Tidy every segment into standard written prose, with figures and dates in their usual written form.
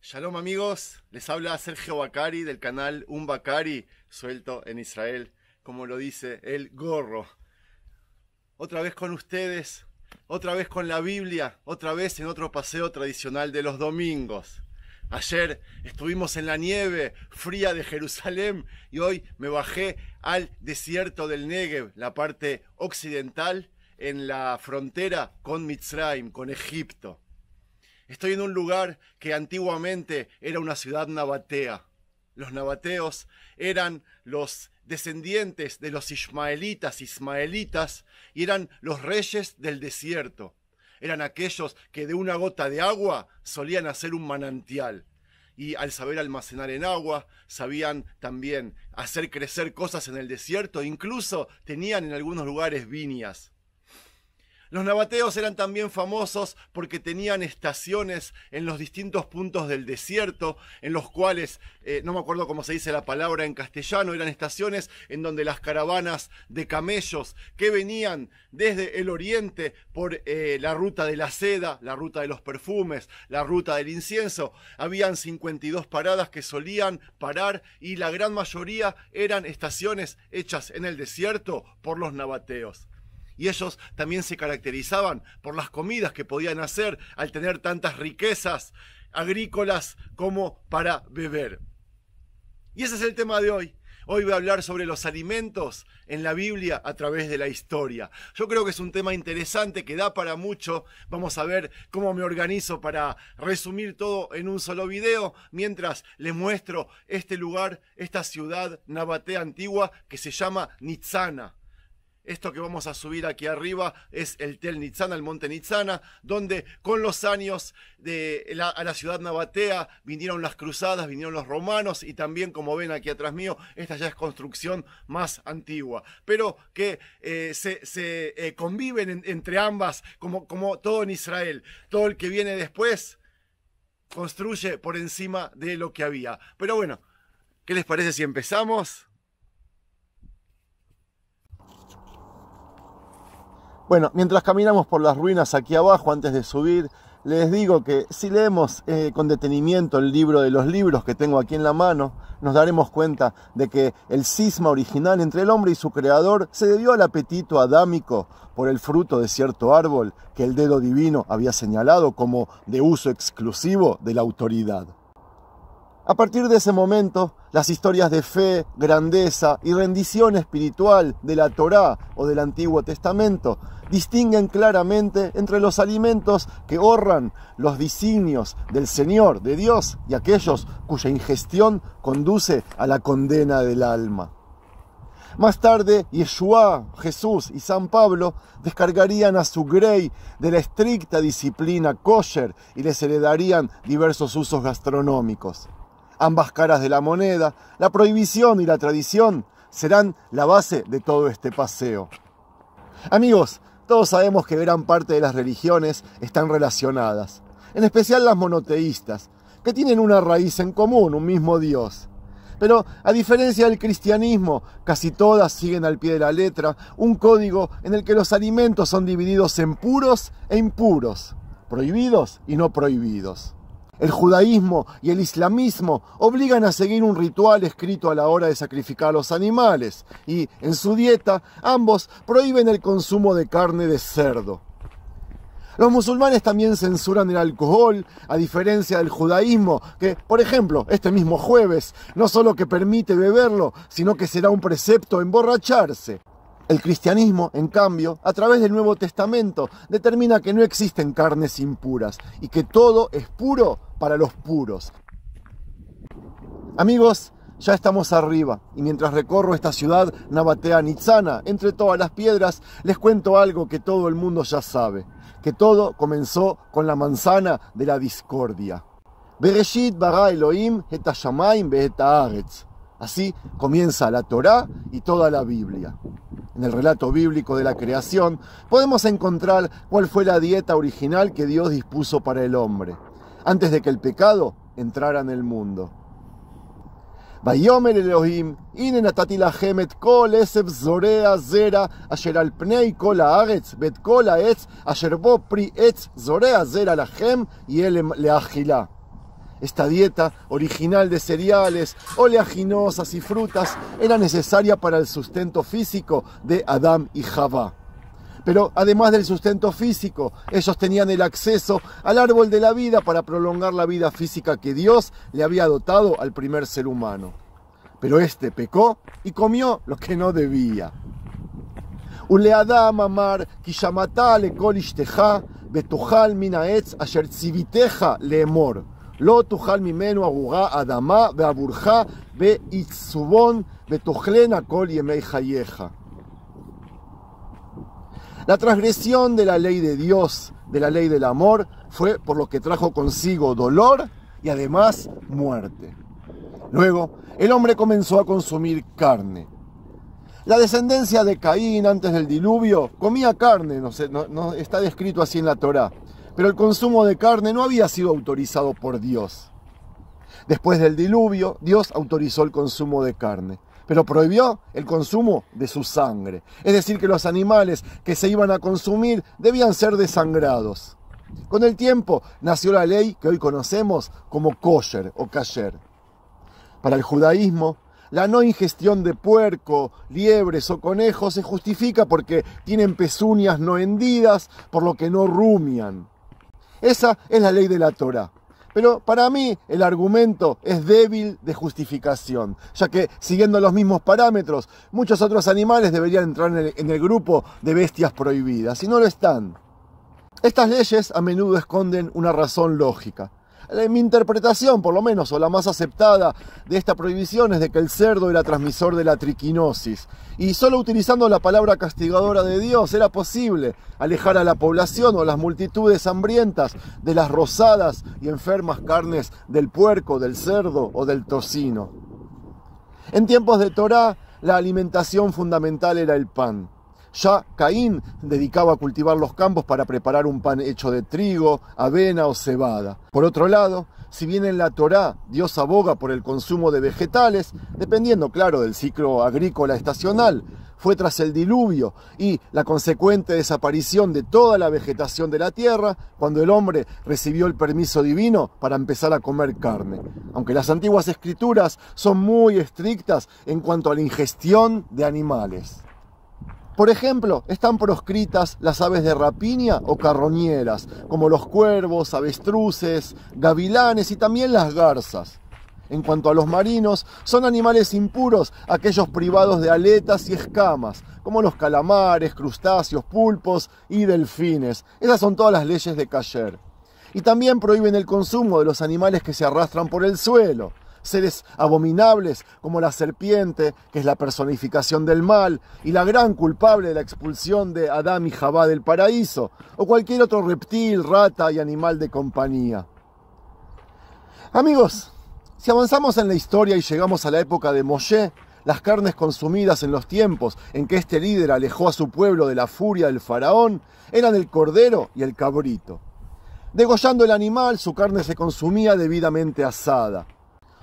Shalom amigos, les habla Sergio Bacari del canal Un Bacari, suelto en Israel, como lo dice el gorro. Otra vez con ustedes, otra vez con la Biblia, otra vez en otro paseo tradicional de los domingos. Ayer estuvimos en la nieve fría de Jerusalén y hoy me bajé al desierto del Negev, la parte occidental, en la frontera con Mitzrayim, con Egipto. Estoy en un lugar que antiguamente era una ciudad nabatea. Los nabateos eran los descendientes de los ismaelitas y eran los reyes del desierto. Eran aquellos que de una gota de agua solían hacer un manantial. Y al saber almacenar en agua, sabían también hacer crecer cosas en el desierto. Incluso tenían en algunos lugares viñas. Los nabateos eran también famosos porque tenían estaciones en los distintos puntos del desierto, en los cuales, no me acuerdo cómo se dice la palabra en castellano, eran estaciones en donde las caravanas de camellos que venían desde el oriente por la ruta de la seda, la ruta de los perfumes, la ruta del incienso, habían 52 paradas que solían parar y la gran mayoría eran estaciones hechas en el desierto por los nabateos. Y ellos también se caracterizaban por las comidas que podían hacer al tener tantas riquezas agrícolas como para beber. Y ese es el tema de hoy. Hoy voy a hablar sobre los alimentos en la Biblia a través de la historia. Yo creo que es un tema interesante que da para mucho. Vamos a ver cómo me organizo para resumir todo en un solo video, mientras les muestro este lugar, esta ciudad nabatea antigua que se llama Nitzana. Esto que vamos a subir aquí arriba es el Tel Nitzana, el monte Nitzana, donde con los años a la ciudad nabatea vinieron las cruzadas, vinieron los romanos y también, como ven aquí atrás mío, esta ya es construcción más antigua, pero que se conviven entre ambas como todo en Israel. Todo el que viene después construye por encima de lo que había. Pero bueno, ¿qué les parece si empezamos? Bueno, mientras caminamos por las ruinas aquí abajo, antes de subir, les digo que si leemos con detenimiento el libro de los libros que tengo aquí en la mano, nos daremos cuenta de que el cisma original entre el hombre y su creador se debió al apetito adámico por el fruto de cierto árbol que el dedo divino había señalado como de uso exclusivo de la autoridad. A partir de ese momento, las historias de fe, grandeza y rendición espiritual de la Torá o del Antiguo Testamento distinguen claramente entre los alimentos que honran los designios del Señor, de Dios, y aquellos cuya ingestión conduce a la condena del alma. Más tarde, Yeshua, Jesús y San Pablo descargarían a su grey de la estricta disciplina kosher y les heredarían diversos usos gastronómicos. Ambas caras de la moneda, la prohibición y la tradición, serán la base de todo este paseo. Amigos, todos sabemos que gran parte de las religiones están relacionadas, en especial las monoteístas, que tienen una raíz en común, un mismo Dios. Pero, a diferencia del cristianismo, casi todas siguen al pie de la letra un código en el que los alimentos son divididos en puros e impuros, prohibidos y no prohibidos. El judaísmo y el islamismo obligan a seguir un ritual escrito a la hora de sacrificar a los animales y, en su dieta, ambos prohíben el consumo de carne de cerdo. Los musulmanes también censuran el alcohol, a diferencia del judaísmo, que, por ejemplo, este mismo jueves, no solo que permite beberlo, sino que será un precepto emborracharse. El cristianismo, en cambio, a través del Nuevo Testamento, determina que no existen carnes impuras y que todo es puro para los puros. Amigos, ya estamos arriba y mientras recorro esta ciudad nabatea Nitzana, entre todas las piedras, les cuento algo que todo el mundo ya sabe, que todo comenzó con la manzana de la discordia. Bereshit bara Elohim et hashamayim ve'et haaretz. Así comienza la Torá y toda la Biblia. En el relato bíblico de la creación podemos encontrar cuál fue la dieta original que Dios dispuso para el hombre, antes de que el pecado entrara en el mundo. Vayomer Elohim, hine natati lachem et kol esef zorea zera asher al pnei kol haaretz vet kol haetz asher bo pri etz zorea zera lachem y el leachilá. Esta dieta, original de cereales, oleaginosas y frutas, era necesaria para el sustento físico de Adán y Javá. Pero además del sustento físico, ellos tenían el acceso al árbol de la vida para prolongar la vida física que Dios le había dotado al primer ser humano. Pero este pecó y comió lo que no debía. Uleadam amar kishamata lekol ishteja betuchal min haetz asher tziviteja leemor lo tuchal mimenu aguga adama beaburja beitzubon betuchlena kol yemei chayeja. La transgresión de la ley de Dios, de la ley del amor, fue por lo que trajo consigo dolor y además muerte. Luego, el hombre comenzó a consumir carne. La descendencia de Caín antes del diluvio comía carne, no está descrito así en la Torá, pero el consumo de carne no había sido autorizado por Dios. Después del diluvio, Dios autorizó el consumo de carne, pero prohibió el consumo de su sangre. Es decir, que los animales que se iban a consumir debían ser desangrados. Con el tiempo nació la ley que hoy conocemos como kosher o kasher. Para el judaísmo, la no ingestión de puerco, liebres o conejos se justifica porque tienen pezuñas no hendidas, por lo que no rumian. Esa es la ley de la Torá. Pero para mí el argumento es débil de justificación, ya que siguiendo los mismos parámetros, muchos otros animales deberían entrar en el grupo de bestias prohibidas, y no lo están. Estas leyes a menudo esconden una razón lógica. Mi interpretación, por lo menos, o la más aceptada de esta prohibición es de que el cerdo era transmisor de la triquinosis, y solo utilizando la palabra castigadora de Dios era posible alejar a la población o a las multitudes hambrientas de las rosadas y enfermas carnes del puerco, del cerdo o del tocino. En tiempos de Torá, la alimentación fundamental era el pan. Ya Caín dedicaba a cultivar los campos para preparar un pan hecho de trigo, avena o cebada. Por otro lado, si bien en la Torá Dios aboga por el consumo de vegetales, dependiendo, claro, del ciclo agrícola estacional, fue tras el diluvio y la consecuente desaparición de toda la vegetación de la tierra cuando el hombre recibió el permiso divino para empezar a comer carne. Aunque las antiguas escrituras son muy estrictas en cuanto a la ingestión de animales. Por ejemplo, están proscritas las aves de rapiña o carroñeras, como los cuervos, avestruces, gavilanes y también las garzas. En cuanto a los marinos, son animales impuros aquellos privados de aletas y escamas, como los calamares, crustáceos, pulpos y delfines. Esas son todas las leyes de kasher. Y también prohíben el consumo de los animales que se arrastran por el suelo. Seres abominables como la serpiente, que es la personificación del mal, y la gran culpable de la expulsión de Adán y Javá del paraíso, o cualquier otro reptil, rata y animal de compañía. Amigos, si avanzamos en la historia y llegamos a la época de Moshe, las carnes consumidas en los tiempos en que este líder alejó a su pueblo de la furia del faraón eran el cordero y el cabrito. Degollando el animal, su carne se consumía debidamente asada.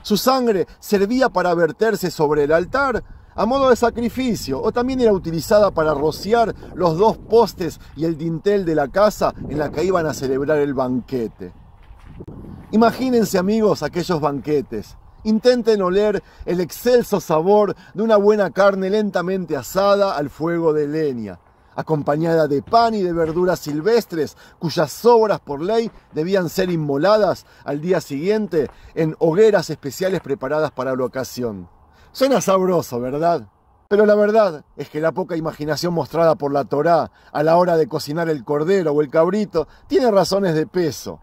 Su sangre servía para verterse sobre el altar a modo de sacrificio, o también era utilizada para rociar los dos postes y el dintel de la casa en la que iban a celebrar el banquete. Imagínense, amigos, aquellos banquetes. Intenten oler el excelso sabor de una buena carne lentamente asada al fuego de leña, acompañada de pan y de verduras silvestres, cuyas sobras por ley debían ser inmoladas al día siguiente en hogueras especiales preparadas para la ocasión. Suena sabroso, ¿verdad? Pero la verdad es que la poca imaginación mostrada por la Torá a la hora de cocinar el cordero o el cabrito tiene razones de peso.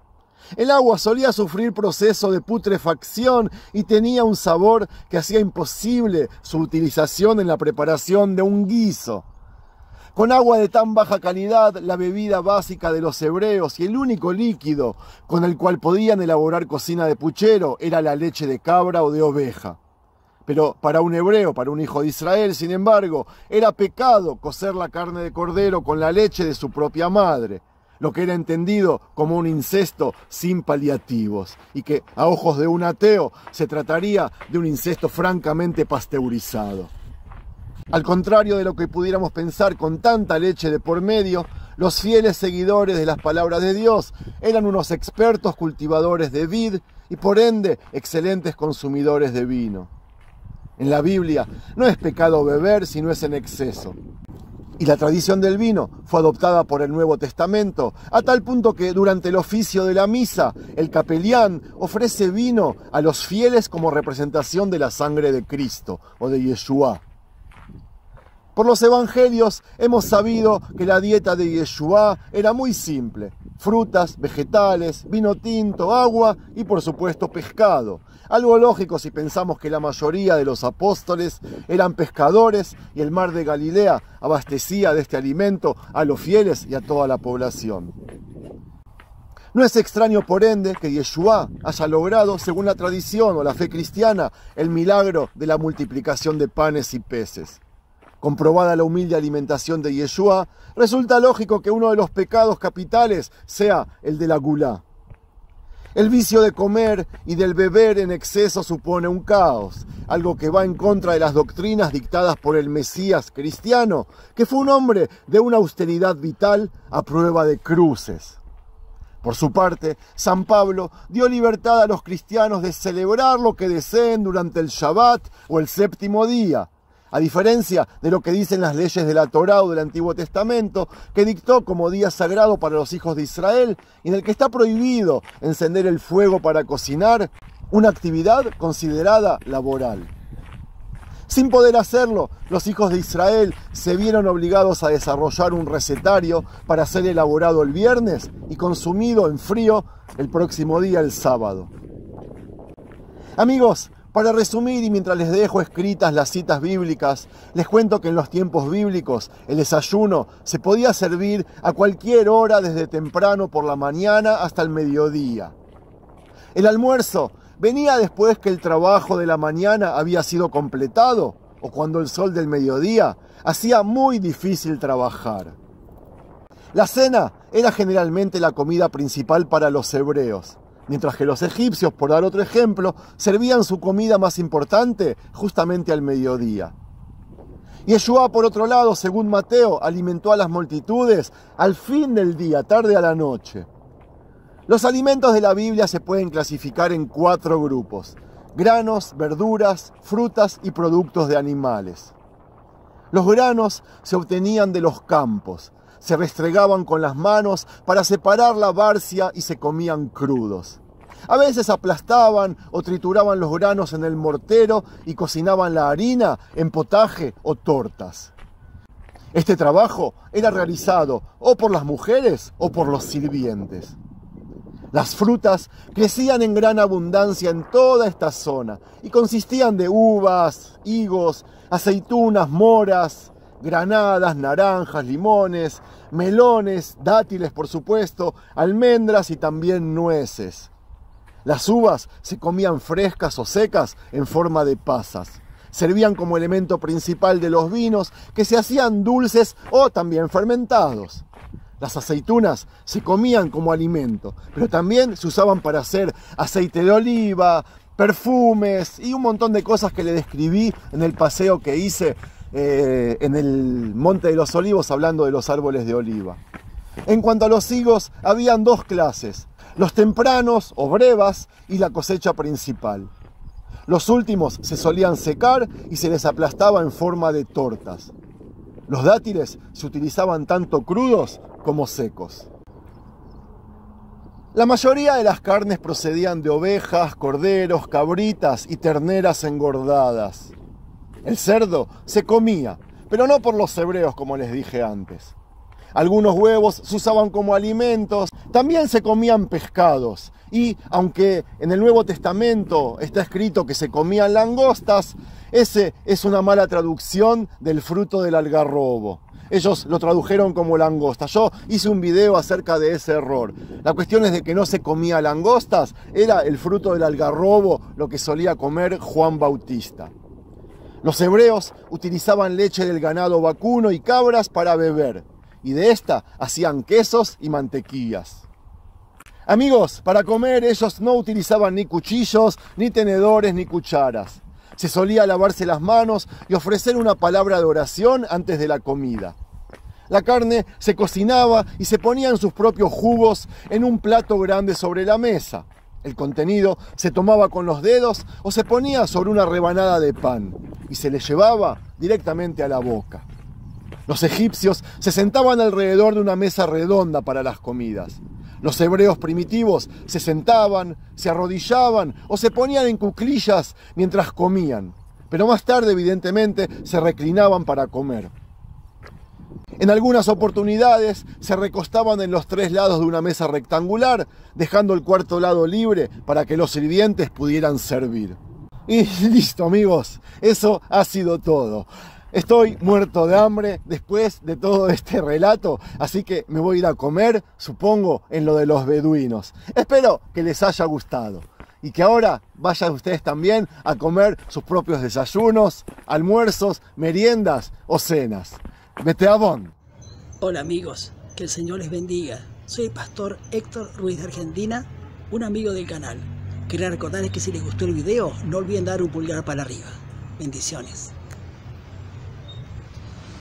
El agua solía sufrir proceso de putrefacción y tenía un sabor que hacía imposible su utilización en la preparación de un guiso. Con agua de tan baja calidad, la bebida básica de los hebreos y el único líquido con el cual podían elaborar cocina de puchero era la leche de cabra o de oveja. Pero para un hebreo, para un hijo de Israel, sin embargo, era pecado cocer la carne de cordero con la leche de su propia madre, lo que era entendido como un incesto sin paliativos, y que a ojos de un ateo se trataría de un incesto francamente pasteurizado. Al contrario de lo que pudiéramos pensar con tanta leche de por medio, los fieles seguidores de las palabras de Dios eran unos expertos cultivadores de vid y por ende excelentes consumidores de vino. En la Biblia no es pecado beber si no es en exceso. Y la tradición del vino fue adoptada por el Nuevo Testamento, a tal punto que durante el oficio de la misa, el capellán ofrece vino a los fieles como representación de la sangre de Cristo o de Yeshua. Por los evangelios hemos sabido que la dieta de Yeshua era muy simple: frutas, vegetales, vino tinto, agua y por supuesto pescado. Algo lógico si pensamos que la mayoría de los apóstoles eran pescadores y el mar de Galilea abastecía de este alimento a los fieles y a toda la población. No es extraño, por ende, que Yeshua haya logrado, según la tradición o la fe cristiana, el milagro de la multiplicación de panes y peces. Comprobada la humilde alimentación de Yeshua, resulta lógico que uno de los pecados capitales sea el de la gulá. El vicio de comer y del beber en exceso supone un caos, algo que va en contra de las doctrinas dictadas por el Mesías cristiano, que fue un hombre de una austeridad vital a prueba de cruces. Por su parte, San Pablo dio libertad a los cristianos de celebrar lo que deseen durante el Shabbat o el séptimo día, a diferencia de lo que dicen las leyes de la Torá o del Antiguo Testamento, que dictó como día sagrado para los hijos de Israel, y en el que está prohibido encender el fuego para cocinar, una actividad considerada laboral. Sin poder hacerlo, los hijos de Israel se vieron obligados a desarrollar un recetario para ser elaborado el viernes y consumido en frío el próximo día, el sábado. Amigos, para resumir y mientras les dejo escritas las citas bíblicas, les cuento que en los tiempos bíblicos el desayuno se podía servir a cualquier hora desde temprano por la mañana hasta el mediodía. El almuerzo venía después que el trabajo de la mañana había sido completado o cuando el sol del mediodía hacía muy difícil trabajar. La cena era generalmente la comida principal para los hebreos, mientras que los egipcios, por dar otro ejemplo, servían su comida más importante justamente al mediodía. Yeshua, por otro lado, según Mateo, alimentó a las multitudes al fin del día, tarde a la noche. Los alimentos de la Biblia se pueden clasificar en 4 grupos: granos, verduras, frutas y productos de animales. Los granos se obtenían de los campos, se restregaban con las manos para separar la barcia y se comían crudos. A veces aplastaban o trituraban los granos en el mortero y cocinaban la harina en potaje o tortas. Este trabajo era realizado o por las mujeres o por los sirvientes. Las frutas crecían en gran abundancia en toda esta zona y consistían de uvas, higos, aceitunas, moras, granadas, naranjas, limones, melones, dátiles por supuesto, almendras y también nueces. Las uvas se comían frescas o secas en forma de pasas. Servían como elemento principal de los vinos que se hacían dulces o también fermentados. Las aceitunas se comían como alimento, pero también se usaban para hacer aceite de oliva, perfumes y un montón de cosas que le describí en el paseo que hice en el Monte de los Olivos, hablando de los árboles de oliva. En cuanto a los higos, habían 2 clases: los tempranos o brevas y la cosecha principal. Los últimos se solían secar y se les aplastaba en forma de tortas. Los dátiles se utilizaban tanto crudos como secos. La mayoría de las carnes procedían de ovejas, corderos, cabritas y terneras engordadas. El cerdo se comía, pero no por los hebreos como les dije antes. Algunos huevos se usaban como alimentos, también se comían pescados. Y aunque en el Nuevo Testamento está escrito que se comían langostas, ese es una mala traducción del fruto del algarrobo. Ellos lo tradujeron como langosta. Yo hice un video acerca de ese error. La cuestión es de que no se comía langostas, era el fruto del algarrobo lo que solía comer Juan Bautista. Los hebreos utilizaban leche del ganado vacuno y cabras para beber, y de esta hacían quesos y mantequillas. Amigos, para comer ellos no utilizaban ni cuchillos, ni tenedores, ni cucharas. Se solía lavarse las manos y ofrecer una palabra de oración antes de la comida. La carne se cocinaba y se ponían sus propios jugos en un plato grande sobre la mesa. El contenido se tomaba con los dedos o se ponía sobre una rebanada de pan y se le llevaba directamente a la boca. Los egipcios se sentaban alrededor de una mesa redonda para las comidas. Los hebreos primitivos se sentaban, se arrodillaban o se ponían en cuclillas mientras comían, pero más tarde evidentemente se reclinaban para comer. En algunas oportunidades se recostaban en los 3 lados de una mesa rectangular, dejando el cuarto lado libre para que los sirvientes pudieran servir. Y listo, amigos, eso ha sido todo. Estoy muerto de hambre después de todo este relato, así que me voy a ir a comer, supongo, en lo de los beduinos. Espero que les haya gustado y que ahora vayan ustedes también a comer sus propios desayunos, almuerzos, meriendas o cenas. Meteabón. Hola amigos, que el Señor les bendiga. Soy el pastor Héctor Ruiz de Argentina, un amigo del canal. Quería recordarles que si les gustó el video, no olviden dar un pulgar para arriba. Bendiciones.